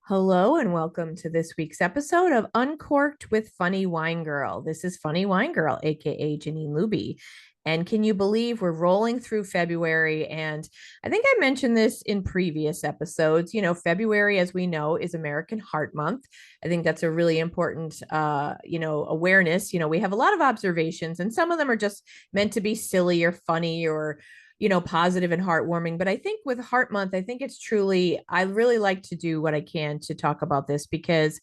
Hello and welcome to this week's episode of Uncorked with Funny Wine Girl. This is Funny Wine Girl, aka Janine Luby. And can you believe we're rolling through February? And I think I mentioned this in previous episodes. February, as we know, is American Heart Month. I think that's a really important, awareness. We have a lot of observations, and some of them are just meant to be silly or funny or positive and heartwarming. But I think with Heart Month, I think it's truly, I really like to do what I can to talk about this because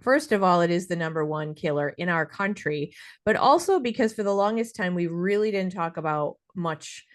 first of all, it is the number one killer in our country, but also because for the longest time, we really didn't talk about much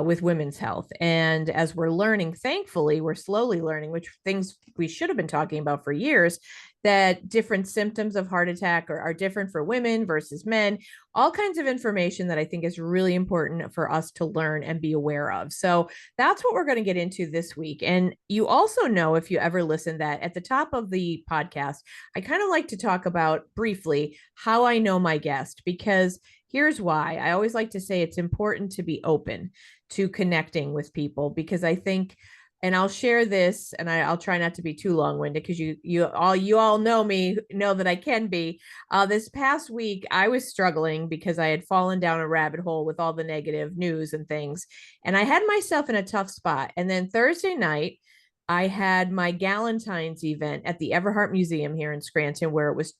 with women's health. And as we're learning, thankfully, we're slowly learning, which things we should have been talking about for years, that different symptoms of heart attack are different for women versus men, all kinds of information that I think is really important for us to learn and be aware of. So that's what we're going to get into this week. And you also know, if you ever listen, that at the top of the podcast, I kind of like to talk about briefly how I know my guest, because here's why. I always like to say it's important to be open to connecting with people because I think, and I'll share this, and I'll try not to be too long-winded because you all know me, know that I can be. This past week, I was struggling because I had fallen down a rabbit hole with all the negative news and things, and I had myself in a tough spot. And then Thursday night, I had my Galentine's event at the Everhart Museum here in Scranton, where it was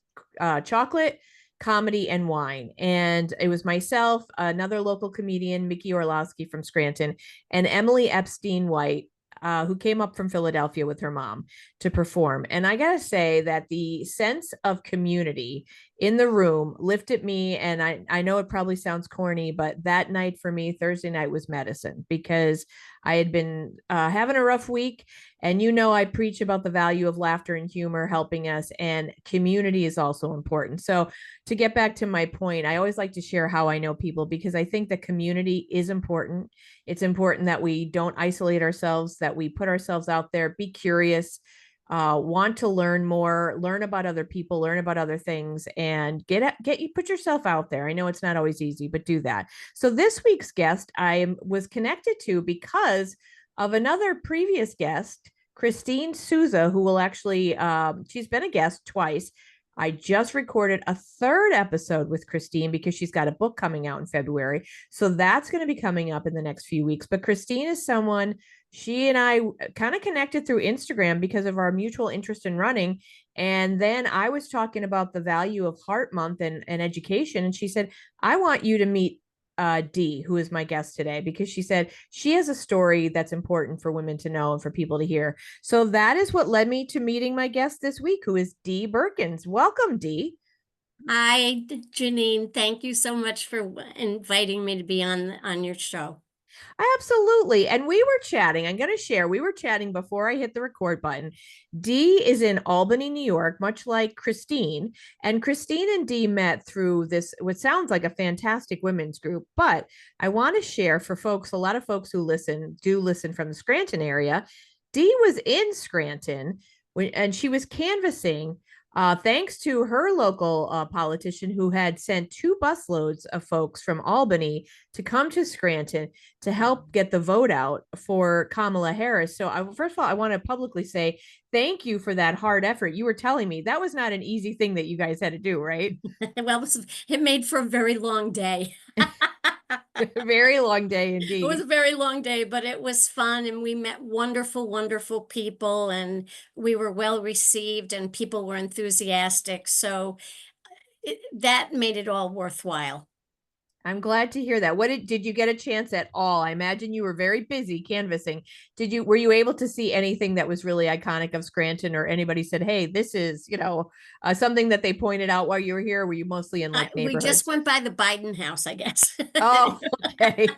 chocolate, comedy, and wine. And it was myself, another local comedian, Mickey Orlowski from Scranton, and Emily Epstein White, who came up from Philadelphia with her mom to perform. And I got to say that the sense of community in the room lifted me. And I know it probably sounds corny, but that night for me, Thursday night was medicine because I had been having a rough week. And I preach about the value of laughter and humor helping us, and community is also important. So, to get back to my point, I always like to share how I know people because I think the community is important. It's important that we don't isolate ourselves, that we put ourselves out there, be curious, want to learn more, learn about other people, learn about other things, and get you put yourself out there. I know it's not always easy, but do that. So this week's guest was connected to because of another previous guest, Christine Souza, who will actually, she's been a guest twice. I just recorded a third episode with Christine because she's got a book coming out in February. So that's going to be coming up in the next few weeks. But Christine is someone, she and I kind of connected through Instagram because of our mutual interest in running. And then I was talking about the value of Heart Month and education. And she said, I want you to meet Dee, who is my guest today, because she said she has a story that's important for women to know and for people to hear. So that is what led me to meeting my guest this week, who is Dee Burkins. Welcome, Dee. Hi, Janine. Thank you so much for inviting me to be on your show. Absolutely. And we were chatting. I'm going to share. We were chatting before I hit the record button. Dee is in Albany, New York, much like Christine. And Christine and Dee met through this, what sounds like a fantastic women's group. But I want to share for folks, a lot of folks who do listen from the Scranton area. Dee was in Scranton and she was canvassing thanks to her local politician who had sent two busloads of folks from Albany to come to Scranton to help get the vote out for Kamala Harris. So, first of all, I want to publicly say thank you for that hard effort. You were telling me that was not an easy thing that you guys had to do, right? Well, it made for a very long day. Very long day It was indeed. a very long day, but it was fun, and we met wonderful, wonderful people, and we were well received, and people were enthusiastic. So that made it all worthwhile. I'm glad to hear that. Did you get a chance at all? I imagine you were very busy canvassing. Were you able to see anything that was really iconic of Scranton, or anybody said, "Hey, this is, something that they pointed out while you were here"? Were you mostly in like We just neighborhoods? went by the Biden house, I guess. Oh, okay.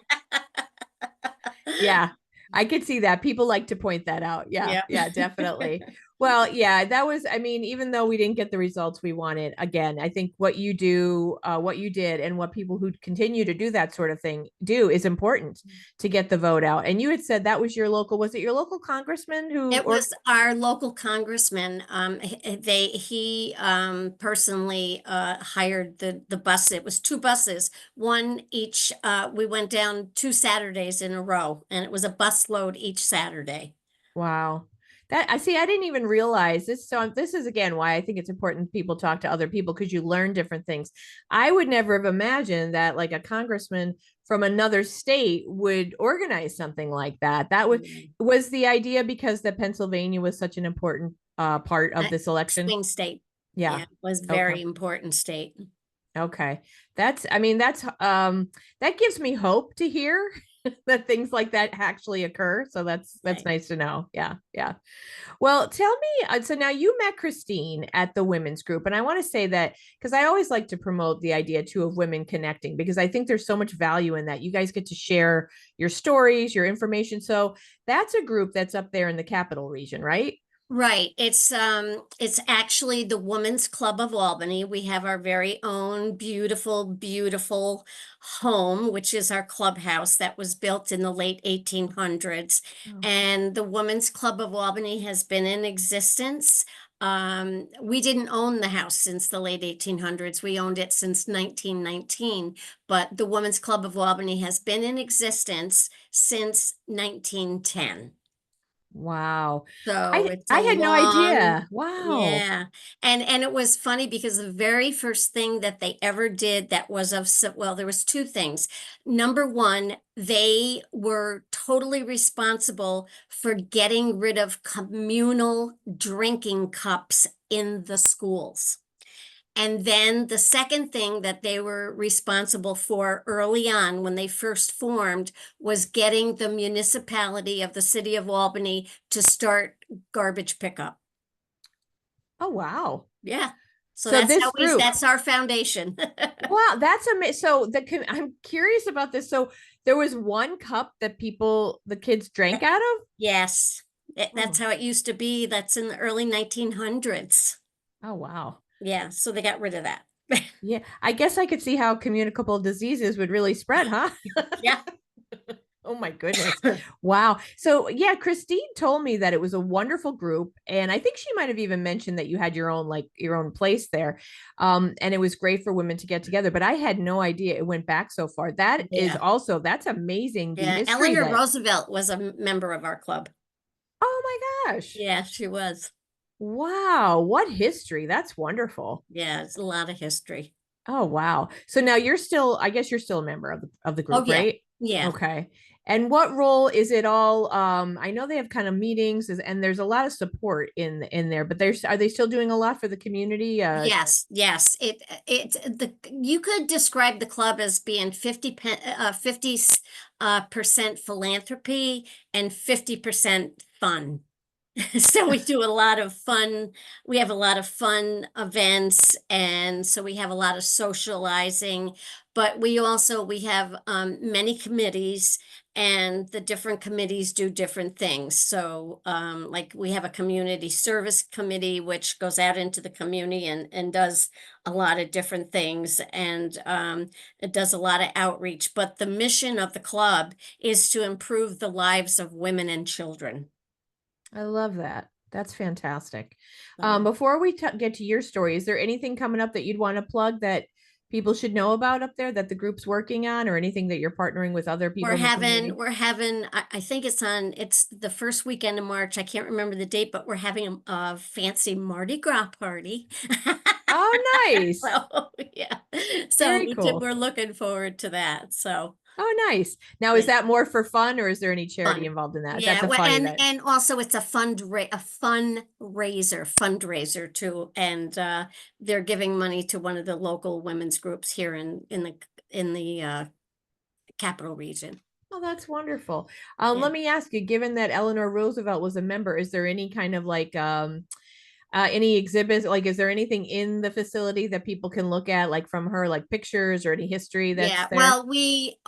Yeah, I could see that. People like to point that out. Yeah, Yeah. yeah, definitely. Well, yeah, that was, I mean, even though we didn't get the results we wanted, again, I think what you do, what you did, and what people who continue to do that sort of thing do is important to get the vote out. And you had said that was was it your local congressman It or was our local congressman. He personally hired the bus. It was two buses, one each. We went down two Saturdays in a row, and it was a bus load each Saturday. wow. That I see, I didn't even realize this. So this is again why I think it's important people talk to other people because you learn different things. I would never have imagined that like a congressman from another state would organize something like that. That Mm. was the idea because that Pennsylvania was such an important part of Uh, this election. Swing state. Yeah. Yeah, it was Okay. very important state. Okay. That's, I mean, that gives me hope to hear that things like that actually occur. So that's Right. nice to know. Yeah. Yeah. Well, tell me, so now you met Christine at the women's group, and I want to say that because I always like to promote the idea too of women connecting because I think there's so much value in that. You guys get to share your stories, your information. So that's a group that's up there in the capital region, right? Right. It's actually the Women's Club of Albany. We have our very own beautiful, beautiful home, which is our clubhouse that was built in the late 1800s. Oh, And the Women's Club of Albany has been in existence. We didn't own the house since the late 1800s. We owned it since 1919, but the Women's Club of Albany has been in existence since 1910. wow. So I it's I a had no long, idea. Wow. yeah. And it was funny because the very first thing that they ever did that was well, there was two things. Number one, they were totally responsible for getting rid of communal drinking cups in the schools. And then the second thing that they were responsible for early on when they first formed was getting the municipality of the city of Albany to start garbage pickup. Oh, wow. Yeah. So So this group, that's our foundation. wow, that's amazing. So I'm curious about this. So there was one cup that the kids drank out of? Yes. That's Oh, how it used to be. That's in the early 1900s. oh, wow. Yeah. So they got rid of that. Yeah, I guess I could see how communicable diseases would really spread, huh? Yeah. Oh my goodness. Wow. So yeah, Christine told me that it was a wonderful group. And I think she might have even mentioned that you had your own like your own place there. And it was great for women to get together. But I had no idea it went back so far. That is Yeah. also that's amazing the Yeah. history Eleanor that Roosevelt was a member of our club. oh my gosh. Yeah, she was. Wow, what history. That's wonderful. Yeah, it's a lot of history. Oh wow. So now you're still, I guess you're still a member of the Oh, group, yeah. right? Yeah. Okay. And what role is it all? I know they have kind of meetings and there's a lot of support in there, but there's are they still doing a lot for the community? Yes, yes. You could describe the club as being 50 percent philanthropy and 50% fun. So we do a lot of fun. We have a lot of fun events, and so we have a lot of socializing. But we have many committees, and the different committees do different things. So, like we have a community service committee, which goes out into the community and does a lot of different things, and it does a lot of outreach. But the mission of the club is to improve the lives of women and children. I love that. That's fantastic. So. Before we get to your story, is there anything coming up that you'd want to plug that people should know about up there that the group's working on, or anything that you're partnering with other people in the community? I think it's the first weekend of March. I can't remember the date, but we're having a fancy Mardi Gras party. Oh, nice. So, yeah. So Very cool. we're looking forward to that. So, Oh, nice. Now, is yeah, that more for fun or is there any charity fun. involved in that? That's Yeah, a well, fun event. and also it's a fundraiser too, and they're giving money to one of the local women's groups here in the capital region. Oh, that's wonderful. Yeah. Let me ask you, given that Eleanor Roosevelt was a member, is there any kind of like any exhibits? Like, is there anything in the facility that people can look at, like from her, like pictures or any history that's Yeah, there? well, we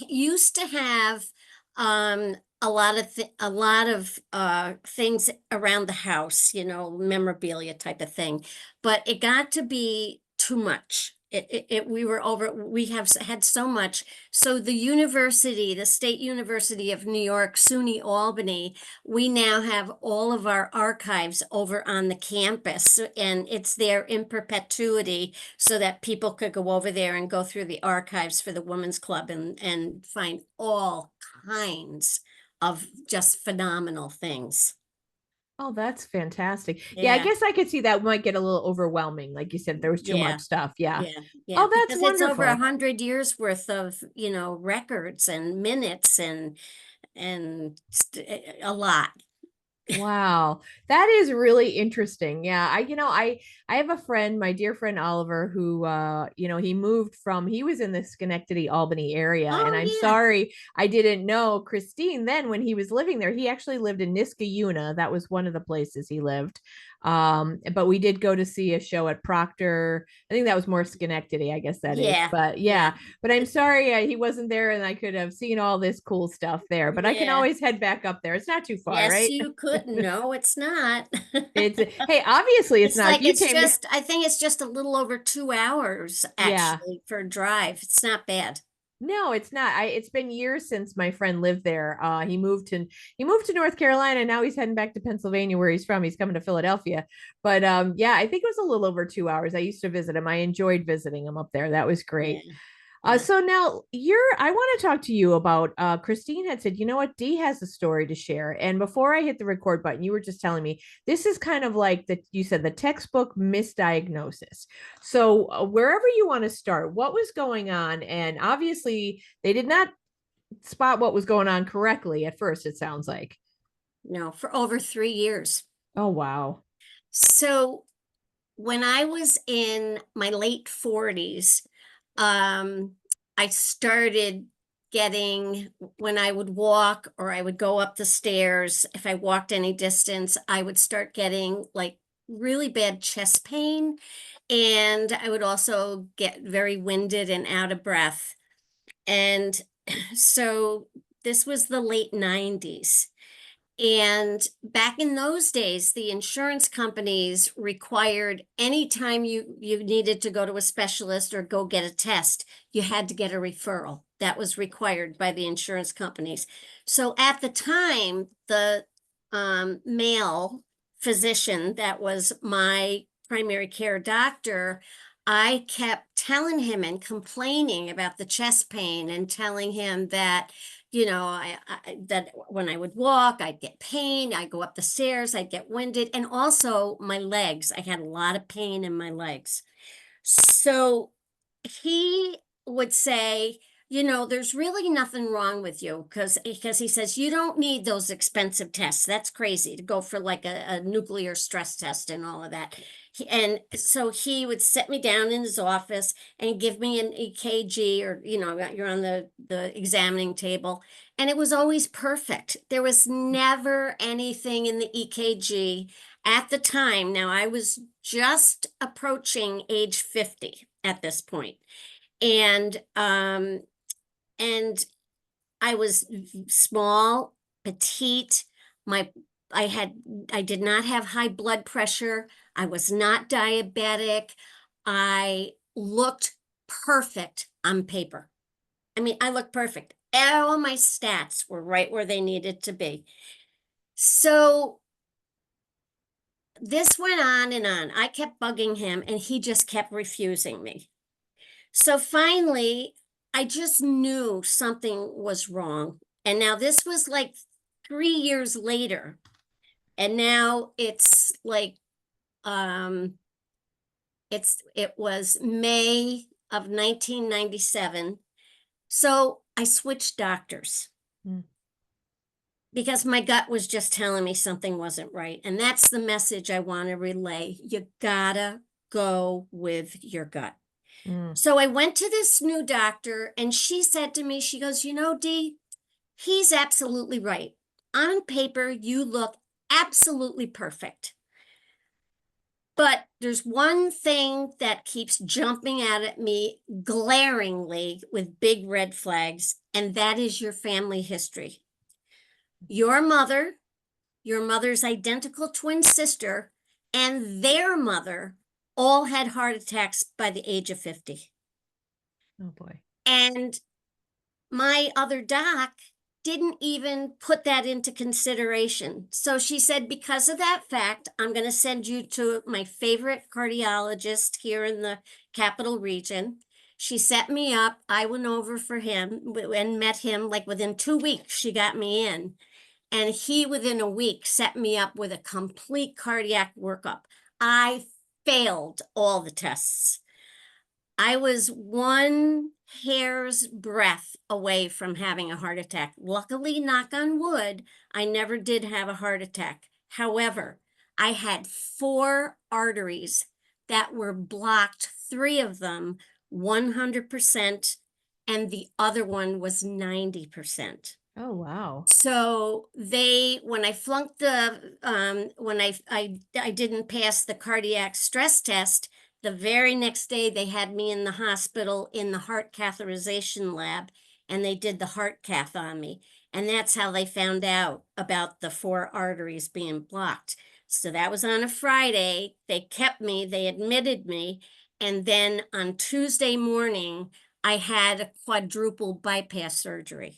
used to have a lot of things around the house, memorabilia type of thing, but it got to be too much. We were over, we have had so much. So the State University of New York, SUNY Albany, we now have all of our archives over on the campus, and it's there in perpetuity so that people could go over there and go through the archives for the Women's Club and find all kinds of just phenomenal things. Oh, that's fantastic. Yeah, I Yeah, guess I could see that might get a little overwhelming. Like you said, there was too yeah, much stuff. Yeah. yeah, yeah, Oh, that's because it's over a wonderful. 100 years worth of, records and minutes a lot. Wow. That is really interesting. Yeah. I have a friend, my dear friend Oliver, who he moved from he was in the Schenectady, Albany area. And I'm Oh, yeah. sorry I didn't know Christine then when he was living there. He actually lived in Niskayuna. That was one of the places he lived. But we did go to see a show at Proctor. I think that was more Schenectady, I guess that is. Yeah, But yeah, yeah, but I'm sorry he wasn't there and I could have seen all this cool stuff there. But I can yeah. always head back up there. It's not too far, Yes, right? you could. No, it's not. It's hey, obviously it's It's not. If like you came to I think it's just a little over 2 hours yeah. actually for a drive. It's not bad. No, it's not. It's been years since my friend lived there. He moved to North Carolina and now he's heading back to Pennsylvania where he's from. He's coming to Philadelphia. But yeah, I think it was a little over 2 hours. I used to visit him. I enjoyed visiting him up there. That was Yeah, great. yeah. So now I want to talk to you about Christine had said, you know what, Dee has a story to share. And before I hit the record button, you were just telling me this is kind of like you said, the textbook misdiagnosis. So wherever you want to start, what was going on? And obviously they did not spot what was going on correctly at first, it sounds like. No, for over 3 years. Oh, wow. So when I was in my late 40s, um, I started getting, when I would walk or I would go up the stairs, if I walked any distance, I would start getting like really bad chest pain. And I would also get very winded and out of breath. And so this was the late 90s. And back in those days, the insurance companies required anytime you needed to go to a specialist or go get a test, you had to get a referral. That was required by the insurance companies. So at the time, the male physician that was my primary care doctor, I kept telling him and complaining about the chest pain and telling him that that when I would walk, I'd get pain. I'd go up the stairs, I'd get winded, and also my legs. I had a lot of pain in my legs. So he would say, there's really nothing wrong with you because he says you don't need those expensive tests. That's crazy to go for like a nuclear stress test and all of that. And so he would sit me down in his office and give me an EKG, or you're on the examining table, and it was always perfect. There was never anything in the EKG at the time. Now I was just approaching age 50 at this point. And I was small, petite. My I had I did not have high blood pressure. I was not diabetic. I looked perfect on paper. I mean, I looked perfect. All my stats were right where they needed to be. So this went on and on. I kept bugging him and he just kept refusing me. So finally, I just knew something was wrong. And now this was like 3 years later. And now it's like it was May of 1997. So I switched doctors Mm, because my gut was just telling me something wasn't right. And that's the message I want to relay. You gotta go with your gut. mm, So I went to this new doctor and she said to me, she goes, Dee, he's absolutely right. On paper, you look absolutely perfect. But there's one thing that keeps jumping out at me glaringly with big red flags, and that is your family history. Your mother, your mother's identical twin sister, and their mother all had heart attacks by the age of 50. oh boy. And my other doc didn't even put that into consideration. So she said, because of that fact, I'm going to send you to my favorite cardiologist here in the capital region. She set me up. I went over for him and met him like within 2 weeks. She got me in. And he, within a week, set me up with a complete cardiac workup. I failed all the tests. I was one hair's breadth away from having a heart attack. Luckily, knock on wood, I never did have a heart attack. However, I had four arteries that were blocked, three of them 100%, and the other one was 90%. Oh, wow. So when I flunked when I didn't pass the cardiac stress test, the very next day they had me in the hospital in the heart catheterization lab, and they did the heart cath on me. And that's how they found out about the four arteries being blocked. So that was on a Friday. They kept me, they admitted me. And then on Tuesday morning, I had a quadruple bypass surgery.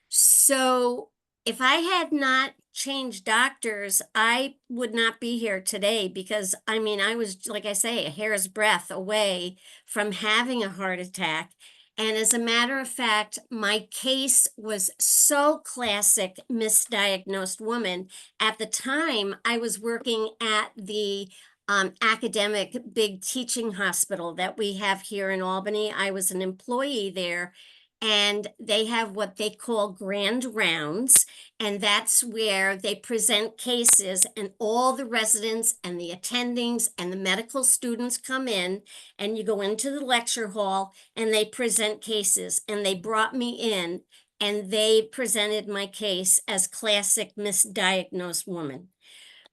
So if I had not changed doctors, I would not be here today because I mean, I was, like I say, a hair's breadth away from having a heart attack. And as a matter of fact, my case was so classic misdiagnosed woman. At the time, I was working at the academic big teaching hospital that we have here in Albany. I was an employee there, and they have what they call grand rounds, and that's where they present cases, and all the residents and the attendings and the medical students come in, and you go into the lecture hall and they present cases. And they brought me in and they presented my case as classic misdiagnosed woman.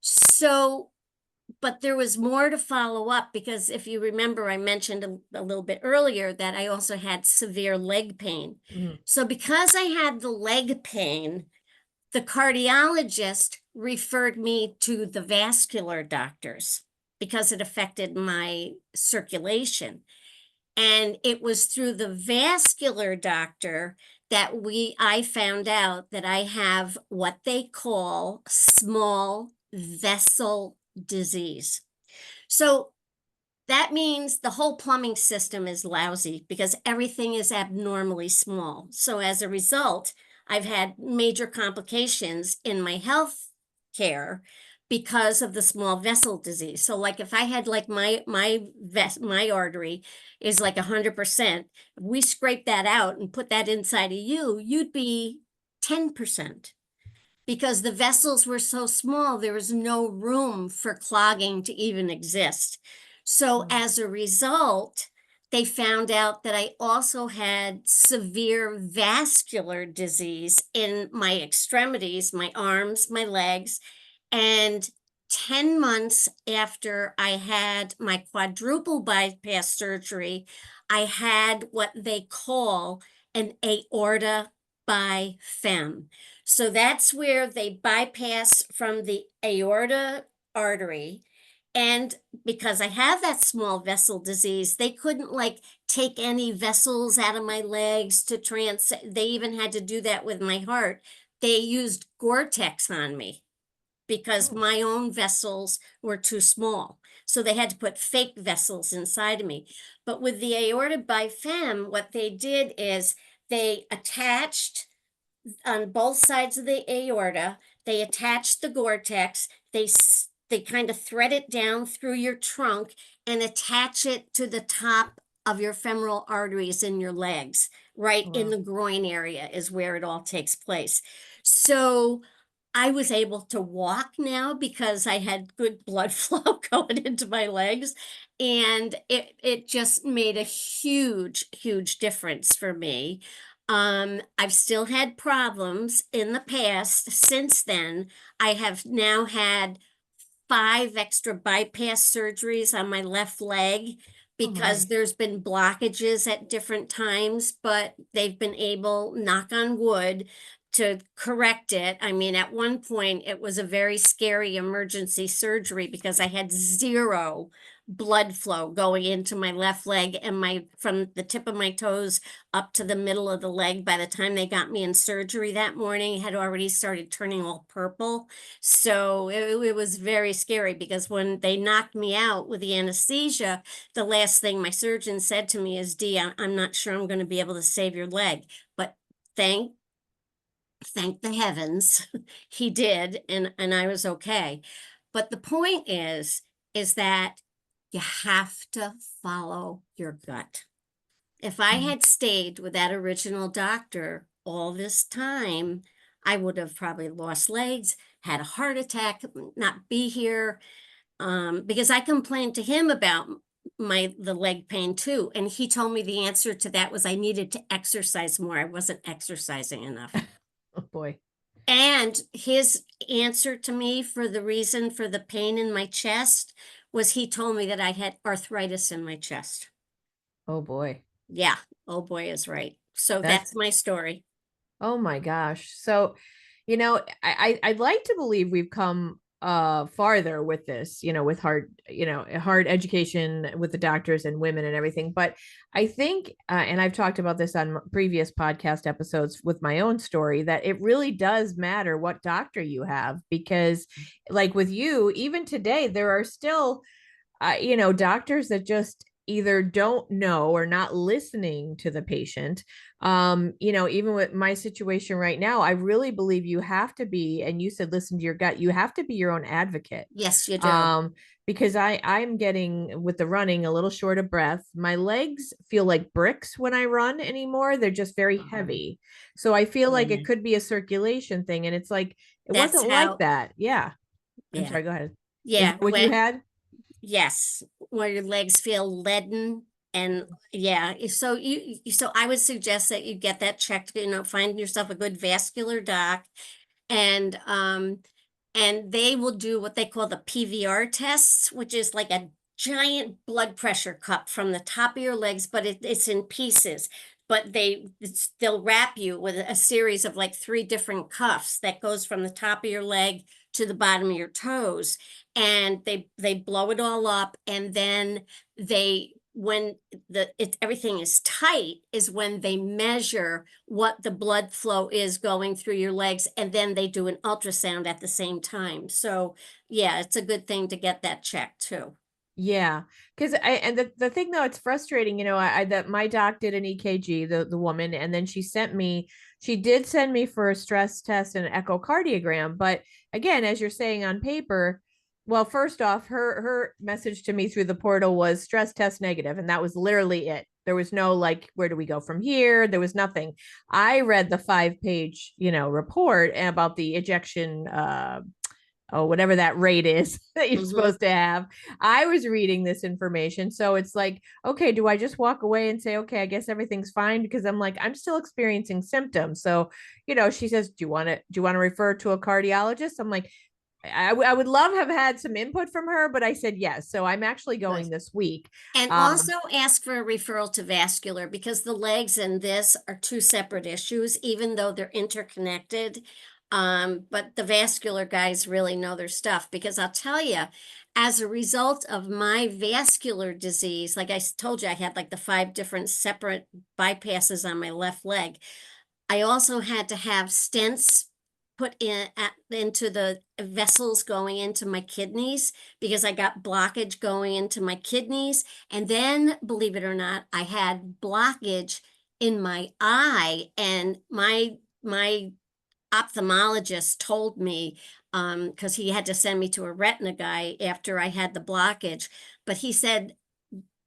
So but there was more to follow up, because if you remember, I mentioned a little bit earlier that I also had severe leg pain. Mm. So because I had the leg pain, the cardiologist referred me to the vascular doctors because it affected my circulation. And it was through the vascular doctor that I found out that I have what they call small vessel disease. So that means the whole plumbing system is lousy because everything is abnormally small. So as a result, I've had major complications in my health care because of the small vessel disease. So like if I had like my artery is like 100%, if we scrape that out and put that inside of you, you'd be 10%. Because the vessels were so small, there was no room for clogging to even exist. So Mm. as a result, they found out that I also had severe vascular disease in my extremities, my arms, my legs. And 10 months after I had my quadruple bypass surgery, I had what they call an aorta by fem. So that's where they bypass from the aorta artery. And because I have that small vessel disease, they couldn't like take any vessels out of my legs to they even had to do that with my heart. They used Gore-Tex on me because Oh. my own vessels were too small. So they had to put fake vessels inside of me. But with the aorta by fem, what they did is they attached on both sides of the aorta. They attach the Gore-Tex. They kind of thread it down through your trunk and attach it to the top of your femoral arteries in your legs. Right in Wow. the groin area is where it all takes place. So I was able to walk now because I had good blood flow going into my legs. And it just made a huge, huge difference for me. I've still had problems in the past. Since then, I have now had 5 extra bypass surgeries on my left leg Oh, because my. there's been blockages at different times, but they've been able, knock on wood, to correct it. I mean, at one point, it was a very scary emergency surgery because I had zero blood flow going into my left leg, and from the tip of my toes up to the middle of the leg. By the time they got me in surgery that morning, it had already started turning all purple. So it was very scary because when they knocked me out with the anesthesia, the last thing my surgeon said to me is, Dee, I'm not sure I'm going to be able to save your leg. But thank thank the heavens, he did, and I was okay. But the point is that you have to follow your gut. If I Mhm. had stayed with that original doctor all this time, I would have probably lost legs, had a heart attack, not be here. Because I complained to him about the leg pain too, and he told me the answer to that was I needed to exercise more. I wasn't exercising enough. Oh boy. And his answer to me for the reason for the pain in my chest was he told me that I had arthritis in my chest. Oh boy. Yeah, oh boy is right. So That's that's my story. Oh my gosh. So, I'd like to believe we've come farther with this, with hard education with the doctors and women and everything. But I think and I've talked about this on previous podcast episodes with my own story, that it really does matter what doctor you have, because like with you, even today there are still doctors that just either don't know or not listening to the patient. Even with my situation right now, I really believe you have to be, and you said listen to your gut, you have to be your own advocate. Yes, you do. um because I'm getting, with the running, a little short of breath. My legs feel like bricks when I run anymore. They're just very Oh, heavy. So I feel like yeah. it could be a circulation thing, and it's like it That's wasn't like how, that. Yeah. I'm yeah. sorry, go ahead. Is Yeah, that what you had? yes, where your legs feel leaden and yeah, so I would suggest that you get that checked, find yourself a good vascular doc and they will do what they call the PVR tests, which is like a giant blood pressure cup from the top of your legs, but it's in pieces. But they'll wrap you with a series of like three different cuffs that goes from the top of your leg to the bottom of your toes, and they blow it all up, and then they when everything is tight is when they measure what the blood flow is going through your legs, and then they do an ultrasound at the same time. So yeah, it's a good thing to get that checked too. Yeah, because the thing though, it's frustrating, that my doc did an EKG, the woman, and then she did send me for a stress test and an echocardiogram. But again, as you're saying on paper, well, first off, her message to me through the portal was stress test negative, and that was literally it. There was no like, where do we go from here? There was nothing. I read the 5-page, report about the ejection whatever that rate is that you're Hmm. supposed to have. I was reading this information. So it's like, okay, do I just walk away and say, okay, I guess everything's fine? Because I'm like, I'm still experiencing symptoms. So, she says, do you want to refer to a cardiologist? I'm like, I would love to have had some input from her, but I said yes. So I'm actually Good. going this week. And Um, also ask for a referral to vascular because the legs and this are two separate issues, even though they're interconnected. But the vascular guys really know their stuff because I'll tell you, as a result of my vascular disease, like I told you, I had like the 5 different separate bypasses on my left leg. I also had to have stents put into the vessels going into my kidneys because I got blockage going into my kidneys. And then, believe it or not, I had blockage in my eye. And my ophthalmologist told me, because he had to send me to a retina guy after I had the blockage, but he said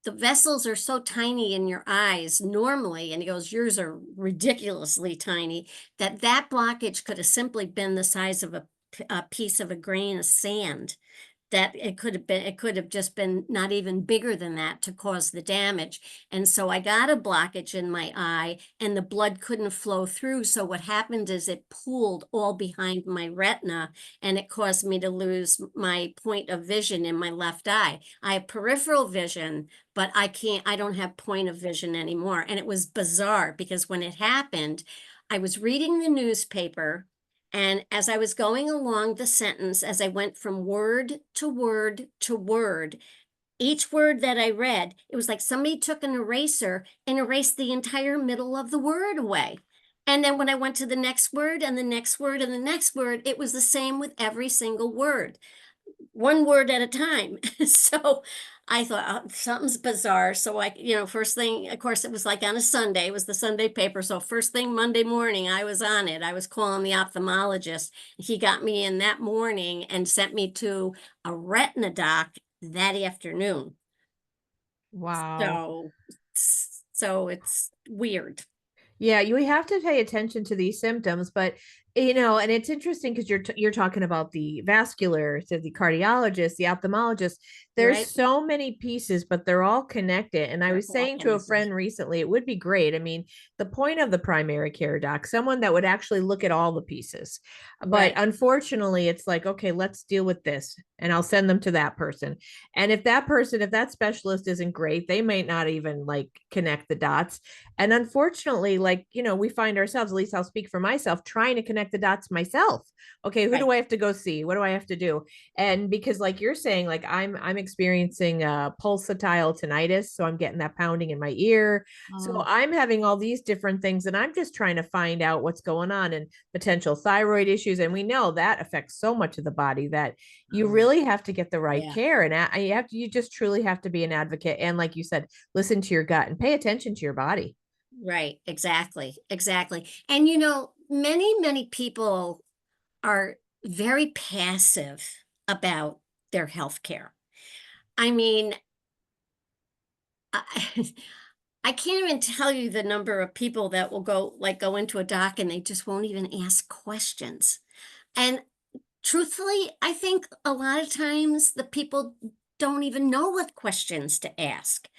the vessels are so tiny in your eyes normally, and he goes, yours are ridiculously tiny, that blockage could have simply been the size of a piece of a grain of sand. That it could have just been not even bigger than that to cause the damage. And so I got a blockage in my eye and the blood couldn't flow through. So what happened is it pooled all behind my retina and it caused me to lose my point of vision in my left eye. I have peripheral vision, but I don't have point of vision anymore. And it was bizarre because when it happened, I was reading the newspaper, and as I was going along the sentence, as I went from word to word to word, each word that I read, it was like somebody took an eraser and erased the entire middle of the word away. And then when I went to the next word and the next word and the next word, it was the same with every single word, one word at a time. So I thought something's bizarre. So first thing, of course, it was like on a Sunday, it was the Sunday paper. So first thing Monday morning, I was on it. I was calling the ophthalmologist. He got me in that morning and sent me to a retina doc that afternoon. Wow. So, so it's weird, Yeah, you have to pay attention to these symptoms, but and it's interesting because you're talking about the vascular, so the cardiologist, the ophthalmologist. There's right? so many pieces, but they're all connected. And I They're was all saying to a connected. friend recently, it would be great. I mean, the point of the primary care doc, someone that would actually look at all the pieces. But Right, unfortunately, it's like, okay, let's deal with this, and I'll send them to that person. And if that person, if that specialist isn't great, they might not even like connect the dots. And unfortunately, like, we find ourselves, at least I'll speak for myself, trying to connect the dots myself. Okay, who right. do I have to go see? What do I have to do? And because like you're saying, like I'm experiencing pulsatile tinnitus, so I'm getting that pounding in my ear. So Oh, I'm having all these different things, and I'm just trying to find out what's going on, and potential thyroid issues. And we know that affects so much of the body that you oh, really have to get the right yeah. care. And you just truly have to be an advocate. And like you said, listen to your gut and pay attention to your body. Right, exactly, exactly. And many, many people are very passive about their health care. I mean, I, I can't even tell you the number of people that will go into a doc and they just won't even ask questions. And truthfully, I think a lot of times the people don't even know what questions to ask.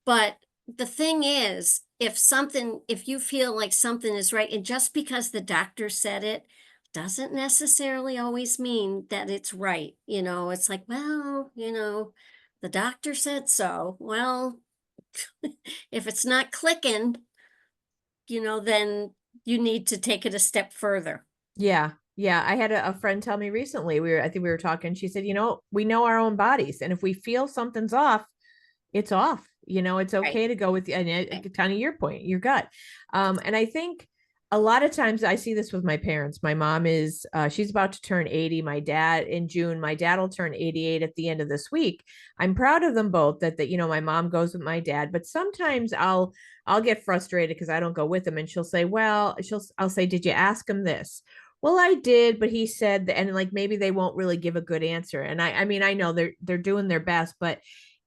But the thing is, if you feel like something is right, and just because the doctor said it doesn't necessarily always mean that it's right. It's like, well, the doctor said so. Well, if it's not clicking, then you need to take it a step further. Yeah. Yeah. I had a friend tell me recently, I think we were talking. She said, we know our own bodies. And if we feel something's off, it's off. It's Right, okay to go with, and right. kind of your point, your gut. And I think a lot of times I see this with my parents. My mom she's about to turn 80. My dad in June, my dad will turn 88 at the end of this week. I'm proud of them both that my mom goes with my dad, but sometimes I'll get frustrated because I don't go with them. And she'll say, well, I'll say, did you ask him this? Well, I did, but he said, and like maybe they won't really give a good answer. And I mean, I know they're doing their best, but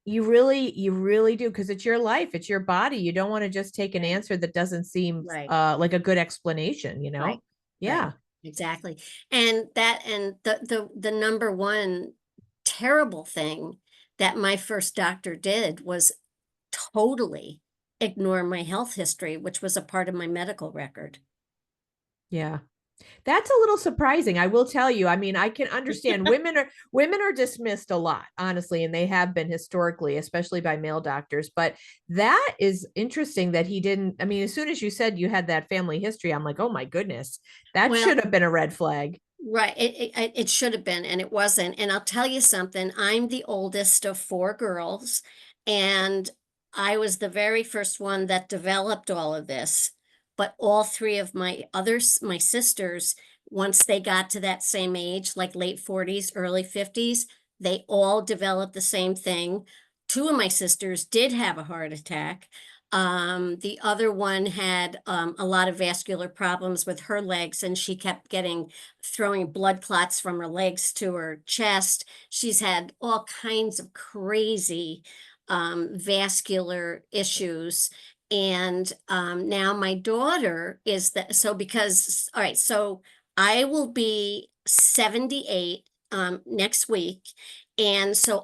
you really do, because it's your life, it's your body. You don't want to just take an Right, answer that doesn't seem right. like a good explanation. Right, right, Yeah. exactly. And the number one terrible thing that my first doctor did was totally ignore my health history, which was a part of my medical record. Yeah. That's a little surprising, I will tell you. I mean, I can understand women are dismissed a lot, honestly, and they have been historically, especially by male doctors. But that is interesting that he didn't. I mean, as soon as you said you had that family history, I'm like, oh my goodness, that should Well, have been a red flag. right, it should have been, and it wasn't. And I'll tell you something, I'm the oldest of four girls, and I was the very first one that developed all of this. But all three of my sisters, once they got to that same age, like late 40s, early 50s, they all developed the same thing. Two of my sisters did have a heart attack. The other one had a lot of vascular problems with her legs, and she kept getting throwing blood clots from her legs to her chest. She's had all kinds of crazy vascular issues. And now my daughter is that. So, because, all right, so I will be 78 next week. And so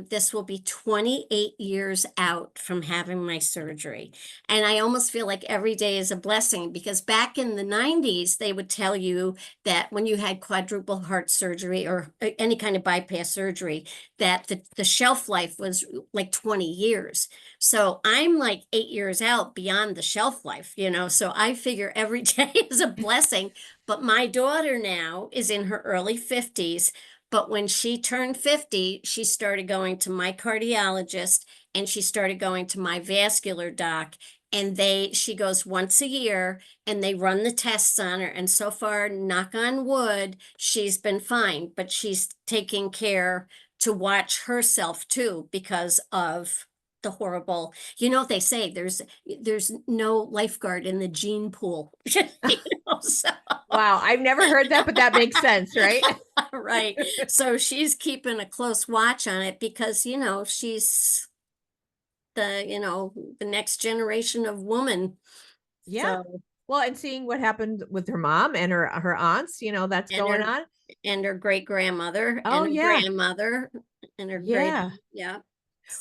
this will be 28 years out from having my surgery. And I almost feel like every day is a blessing, because back in the 90s, they would tell you that when you had quadruple heart surgery or any kind of bypass surgery, that the shelf life was like 20 years. So I'm like 8 years out beyond the shelf life. So I figure every day is a blessing. But my daughter now is in her early 50s. But when she turned 50, she started going to my cardiologist and she started going to my vascular doc. And she goes once a year and they run the tests on her. And so far, knock on wood, she's been fine, but she's taking care to watch herself too because of the horrible, they say there's no lifeguard in the gene pool. So Wow, I've never heard that, but that makes sense, right? right. So she's keeping a close watch on it because, she's the next generation of woman. Yeah. So, Well, and seeing what happened with her mom and her aunts, that's and going her on. and her great grandmother Oh and her yeah. grandmother and her great Yeah. aunt. Yeah.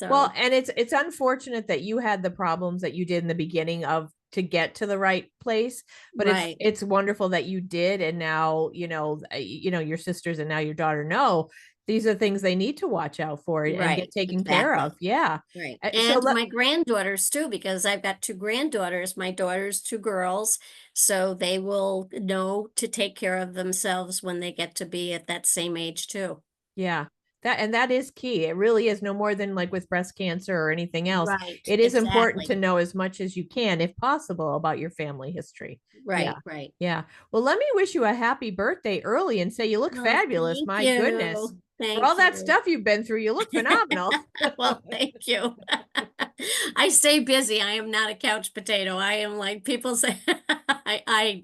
Well, So, and it's unfortunate that you had the problems that you did in the beginning of to get to the right place, but right, it's wonderful that you did, and now your sisters and now your daughter know these are things they need to watch out for and get right, taken care of. exactly. Yeah. Right. So And let my granddaughters too, because I've got two granddaughters, my daughter's two girls. So they will know to take care of themselves when they get to be at that same age too. Yeah. That is key. It really is no more than like with breast cancer or anything else. Right. It is important to Exactly. know as much as you can, if possible, about your family history. Yeah. Right. Right. Yeah. Well, let me wish you a happy birthday early and say you look Oh, fabulous. thank My goodness. you. For all Thank that you. stuff you've been through, you look phenomenal. Well, thank you. I stay busy. I am not a couch potato. I am like people say I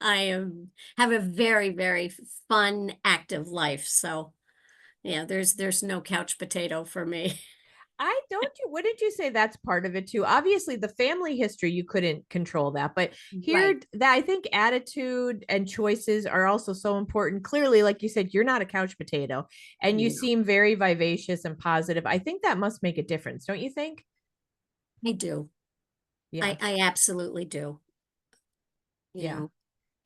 am have a very, very fun, active life. So yeah, there's no couch potato for me. I don't you what did you say that's part of it too? Obviously the family history you couldn't control that, but Right. here that I think attitude and choices are also so important. Clearly, like you said, you're not a couch potato and you No, seem very vivacious and positive. I think that must make a difference, don't you think? I do. Yeah. I absolutely do. You Yeah. know,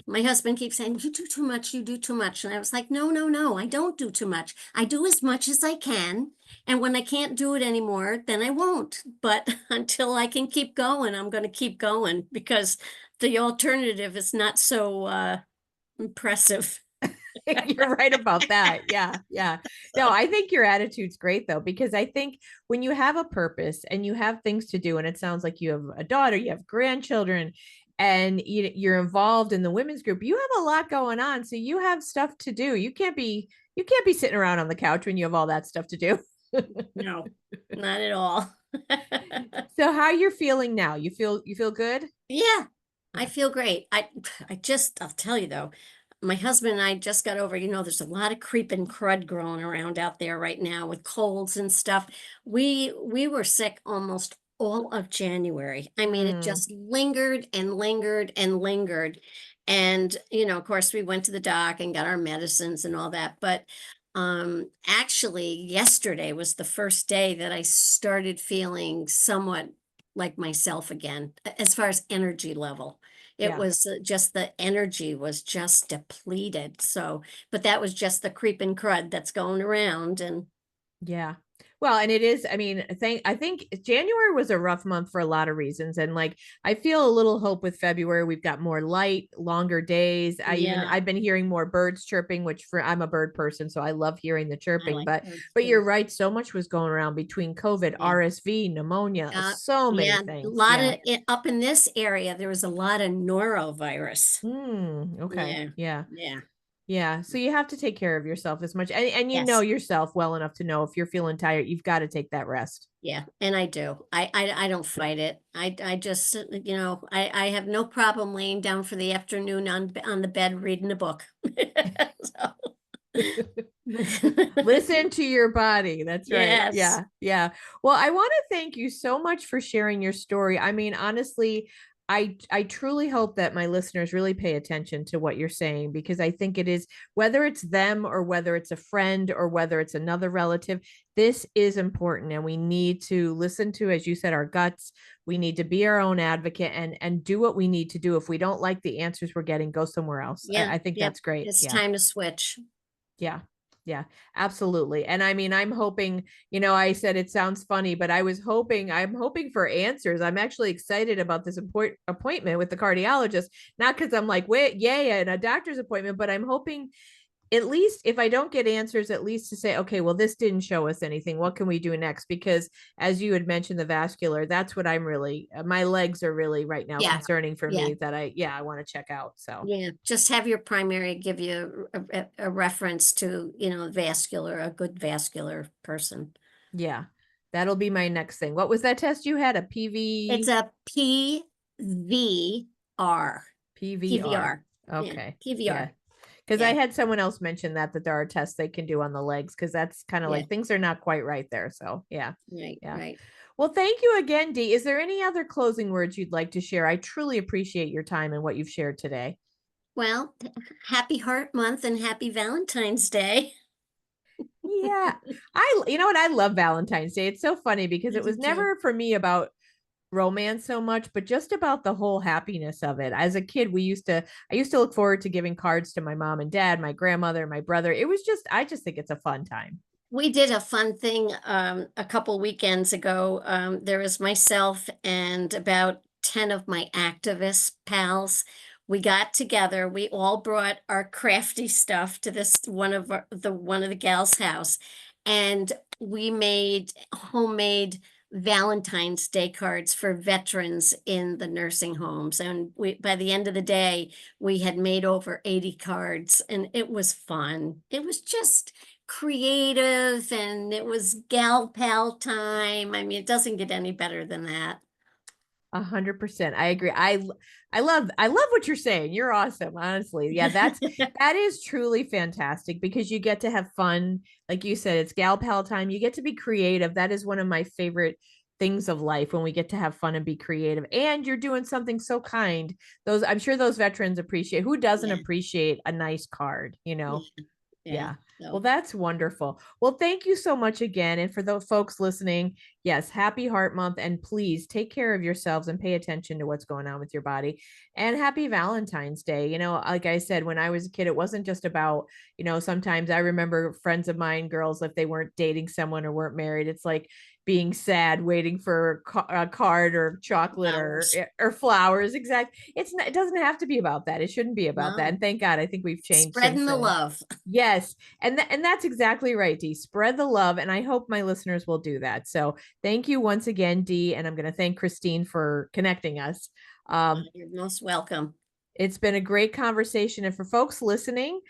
my husband keeps saying, "You do too much, you do too much." And I was like, "No, no, no, I don't do too much. I do as much as I can. And when I can't do it anymore, then I won't. But until I can keep going, I'm going to keep going because the alternative is not so impressive." You're right about that. Yeah. Yeah. No, So, I think your attitude's great though, because I think when you have a purpose and you have things to do, and it sounds like you have a daughter, you have grandchildren, and you're involved in the women's group, you have a lot going on. So you have stuff to do. You can't be sitting around on the couch when you have all that stuff to do. no, not at all. So how you're feeling now? You feel good? Yeah, I Yeah. feel great. I'll tell you though, my husband and I just got over, there's a lot of creeping crud growing around out there right now with colds and stuff. We were sick almost all of January. I mean, it Mm, just lingered and lingered and lingered. And, of course, we went to the doc and got our medicines and all that. But actually yesterday was the first day that I started feeling somewhat like myself again as far as energy level. It yeah. was just the energy was just depleted. So, but that was just the creeping crud that's going around. And Yeah. Well, and it is, I mean, I think January was a rough month for a lot of reasons. And like I feel a little hope with February. We've got more light, longer days. yeah, I've been hearing more birds chirping, which for I'm a bird person, so I love hearing the I chirping. like But birds but too. you're right, so much was going around between COVID, Yeah. RSV, pneumonia, so many Yeah, a things. lot Yeah. of it up in this area, there was a lot of norovirus. Okay. Yeah, Yeah. yeah, Yeah. So you have to take care of yourself as much and you know yes. yourself well enough to know if you're feeling tired, you've got to take that rest. Yeah, and I do. I don't fight it. I just I have no problem laying down for the afternoon on the bed reading a book. So Listen to your body. That's right. yes. Yeah. Yeah. Well, I want to thank you so much for sharing your story. I mean, honestly, I truly hope that my listeners really pay attention to what you're saying because I think it is whether it's them or whether it's a friend or whether it's another relative, this is important and we need to listen to, as you said, our guts. We need to be our own advocate and do what we need to do. If we don't like the answers we're getting, go somewhere else. Yeah, I think yep. that's great. It's Yeah. time to switch. Yeah. Yeah, absolutely. And I mean, I'm hoping, I said it sounds funny, but I'm hoping for answers. I'm actually excited about this appointment with the cardiologist, not because I'm like, wait, yay, and a doctor's appointment, but I'm hoping at least if I don't get answers, at least to say, okay, well, this didn't show us anything. What can we do next? Because as you had mentioned, the vascular, that's what I'm really, my legs are really right now Yeah, concerning for yeah, me that I want to check out. So yeah. Just have your primary give you a reference to, vascular, a good vascular person. yeah, that'll be my next thing. What was that test you had? A It's a PVR. PVR. PVR. Yeah, Okay. Yeah. PVR. Because I Yeah, had someone else mention that there are tests they can do on the legs because that's kind of yeah. like things are not quite right there. So yeah. Right, Yeah. right. Well, thank you again, Dee. Is there any other closing words you'd like to share? I truly appreciate your time and what you've shared today. Well, happy Heart Month and happy Valentine's Day. Yeah. You know what? I love Valentine's Day. It's so funny because I it do was too. never for me about romance so much, but just about the whole happiness of it. As a kid, I used to look forward to giving cards to my mom and dad, my grandmother, my brother. It was just, I just think it's a fun time. We did a fun thing a couple weekends ago. There was myself and about 10 of my activist pals. We got together. We all brought our crafty stuff to this one of the gals' house, and we made homemade Valentine's Day cards for veterans in the nursing homes. And we by the end of the day, we had made over 80 cards, and it was fun. It was just creative and it was gal pal time. I mean, it doesn't get any better than that. 100%. I agree. I love what you're saying. You're awesome. Honestly. Yeah, that is truly fantastic because you get to have fun. Like you said, it's gal pal time. You get to be creative. That is one of my favorite things of life when we get to have fun and be creative. And you're doing something so kind. Those I'm sure those veterans appreciate. Who doesn't Yeah, appreciate a nice card, you know? yeah, yeah. Yeah. Well, So that's wonderful. Well, thank you so much again. And for the folks listening, yes, happy Heart Month. And please take care of yourselves and pay attention to what's going on with your body. And happy Valentine's Day. You know, like I said, when I was a kid, it wasn't just about, sometimes I remember friends of mine, girls, if they weren't dating someone or weren't married, it's like being sad, waiting for a card or chocolate or flowers. or flowers. Exactly. It doesn't have to be about that. It shouldn't be about that. No, And thank God, I think we've changed since spreading the then. love. Yes. And that's exactly right, Dee. Spread the love. And I hope my listeners will do that. So thank you once again, Dee. And I'm going to thank Christine for connecting us. You're most welcome. It's been a great conversation. And for folks listening,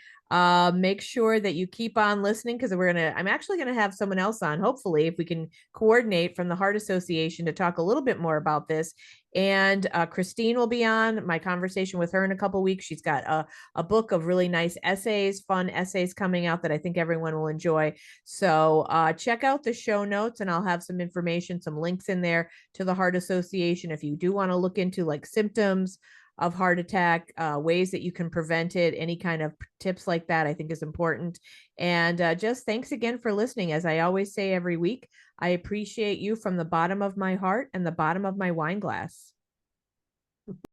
make sure that you keep on listening because I'm actually gonna have someone else on, hopefully, if we can coordinate from the Heart Association to talk a little bit more about this. And Christine will be on my conversation with her in a couple weeks. She's got a book of really nice essays, fun essays coming out that I think everyone will enjoy. So check out the show notes and I'll have some information, some links in there to the Heart Association if you do want to look into like symptoms of heart attack, ways that you can prevent it, any kind of tips like that, I think is important. And just thanks again for listening. As I always say every week, I appreciate you from the bottom of my heart and the bottom of my wine glass.